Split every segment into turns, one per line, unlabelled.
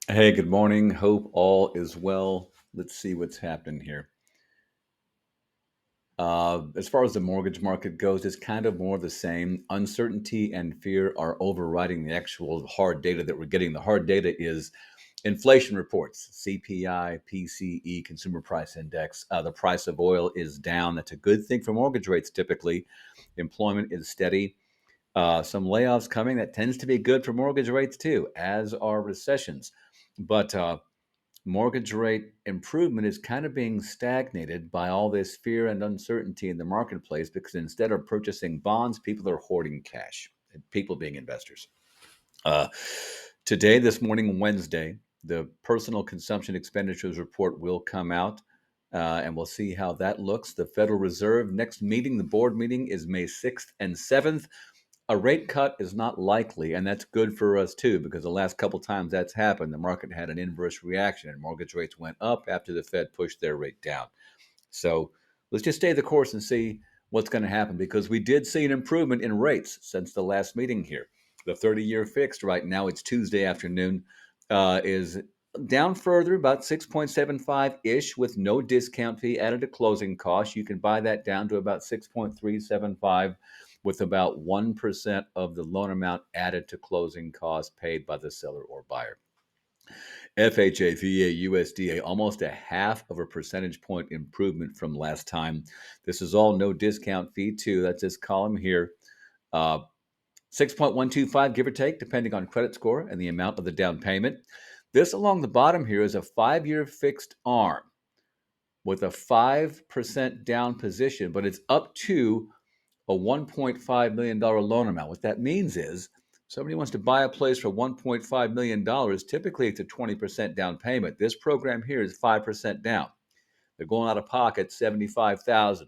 Hey, good morning. Hope all is well. Let's see what's happening here. As far as the mortgage market goes, it's kind of more of the same. Uncertainty and fear are overriding the actual hard data that we're getting. The hard data is inflation reports, CPI, PCE, Consumer Price Index. The price of oil is down. That's a good thing for mortgage rates typically. Employment is steady. Some layoffs coming. That tends to be good for mortgage rates too, as are recessions. But mortgage rate improvement is kind of being stagnated by all this fear and uncertainty in the marketplace because instead of purchasing bonds, people are hoarding cash, people being investors. Uh, Today, this morning, Wednesday, the personal consumption expenditures report will come out. And we'll see how that looks. The Federal Reserve next meeting, the board meeting, is May 6th and 7th. A rate cut is not likely, and that's good for us too, because the last couple times that's happened, the market had an inverse reaction and mortgage rates went up after the Fed pushed their rate down. So let's just stay the course and see what's going to happen because we did see an improvement in rates since the last meeting here. The 30-year fixed right now, it's Tuesday afternoon, is down further, about 6.75 ish, with no discount fee added to closing costs. You can buy that down to about 6.375 with about 1% of the loan amount added to closing costs paid by the seller or buyer. FHA, VA, USDA, almost a half of a percentage point improvement from last time. This is all no discount fee, too. That's this column here. 6.125, give or take, depending on credit score and the amount of the down payment. This along the bottom here is a 5-year fixed ARM with a 5% down position, but it's up to a $1.5 million loan amount. What that means is somebody wants to buy a place for $1.5 million. Typically, it's a 20% down payment. This program here is 5% down. They're going out of pocket $75,000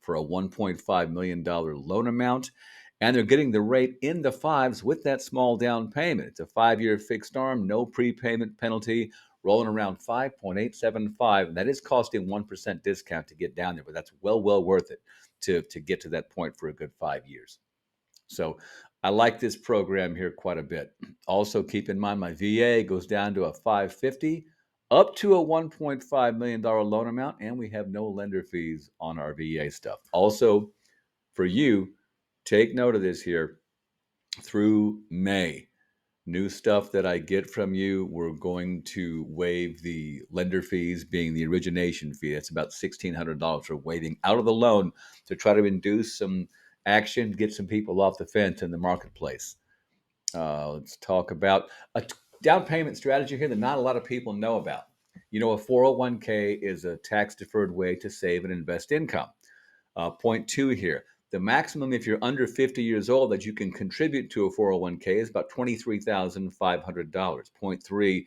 for a $1.5 million loan amount. And they're getting the rate in the fives with that small down payment. It's a 5-year fixed arm, no prepayment penalty, rolling around 5.875. And that is costing 1% discount to get down there, but that's well worth it to get to that point for a good 5 years. So I like this program here quite a bit. Also, keep in mind my VA goes down to a 550 up to a $1.5 million loan amount, and we have no lender fees on our VA stuff. Also, for you, take note of this here through May. New stuff that I get from you, we're going to waive the lender fees, being the origination fee. That's about $1,600 for waiving out of the loan to try to induce some action, get some people off the fence in the marketplace. Let's talk about a down payment strategy here that not a lot of people know about. You know, a 401k is a tax deferred way to save and invest income. Point two here. The maximum, if you're under 50 years old, that you can contribute to a 401k is about $23,500. Point three,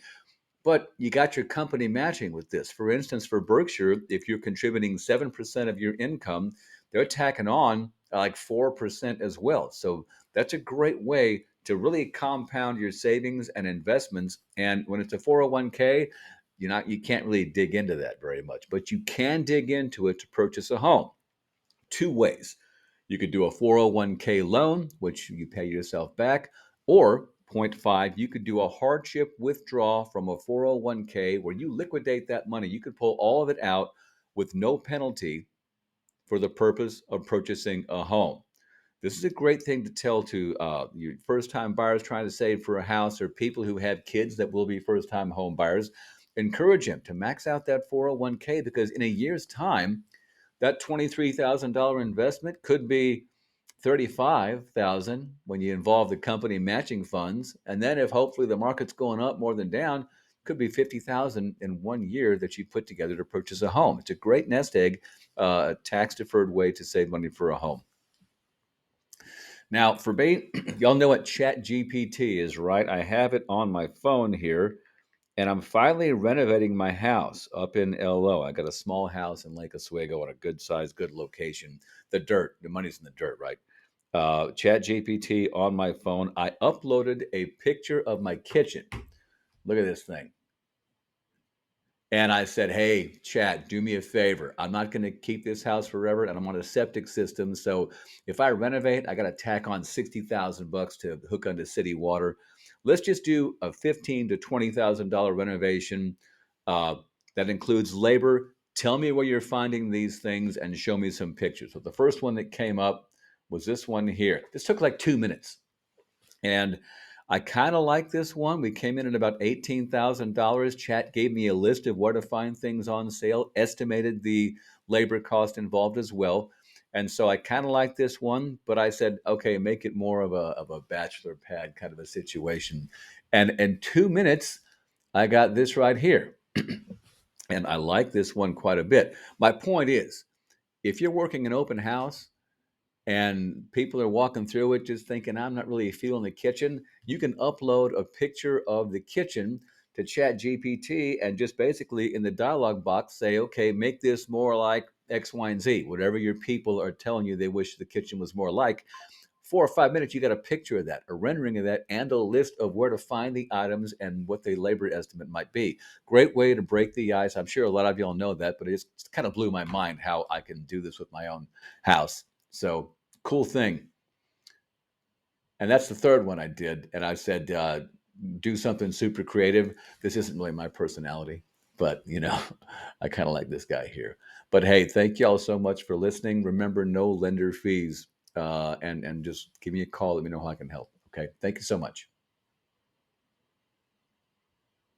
but you got your company matching with this. For instance, for Berkshire, if you're contributing 7% of your income, they're tacking on like 4% as well. So that's a great way to really compound your savings and investments. And when it's a 401k, you can't really dig into that very much, but you can dig into it to purchase a home two ways. You could do a 401k loan, which you pay yourself back, or point five, you could do a hardship withdrawal from a 401k where you liquidate that money. You could pull all of it out with no penalty for the purpose of purchasing a home. This is a great thing to tell to your first time buyers trying to save for a house or people who have kids that will be first time home buyers. Encourage them to max out that 401k because in a year's time, that $23,000 investment could be 35,000 when you involve the company matching funds, and then if hopefully the market's going up more than down, could be 50,000 in 1 year that you put together to purchase a home. It's a great nest egg, tax deferred way to save money for a home. Now, for me, y'all know what Chat GPT is, right? I have it on my phone here, and I'm finally renovating my house up in LO. I got a small house in Lake Oswego at a good size, good location. The money's in the dirt, right? Chat GPT on my phone. I uploaded a picture of my kitchen. Look at this thing. And I said, hey, Chat, do me a favor. I'm not going to keep this house forever, and I'm on a septic system. So if I renovate, I got to tack on 60,000 bucks to hook onto city water. let's just do a $15,000 to $20,000 renovation. Uh, that includes labor. Tell me where you're finding these things and show me some pictures. So the first one that came up was this one here. This took like 2 minutes. And I kind of like this one. We came in at about $18,000. Chat gave me a list of where to find things on sale, estimated the labor cost involved as well. And so I kind of like this one, but I said, okay, make it more of a bachelor pad kind of a situation. And in 2 minutes, I got this right here. And I like this one quite a bit. My point is, if you're working an open house, and people are walking through it just thinking, I'm not really feeling the kitchen, you can upload a picture of the kitchen to Chat GPT and just basically in the dialog box say, okay, make this more like X, Y, and Z, whatever your people are telling you they wish the kitchen was more like. 4 or 5 minutes, you got a picture of that, a rendering of that, and a list of where to find the items and what the labor estimate might be. Great way to break the ice. I'm sure a lot of y'all know that, but it just kind of blew my mind how I can do this with my own house. So cool thing. And that's the third one I did. And I said, do something super creative. This isn't really my personality, but I kind of like this guy here. But hey, thank y'all so much for listening. Remember, no lender fees, and just give me a call. Let me know how I can help. Okay, thank you so much.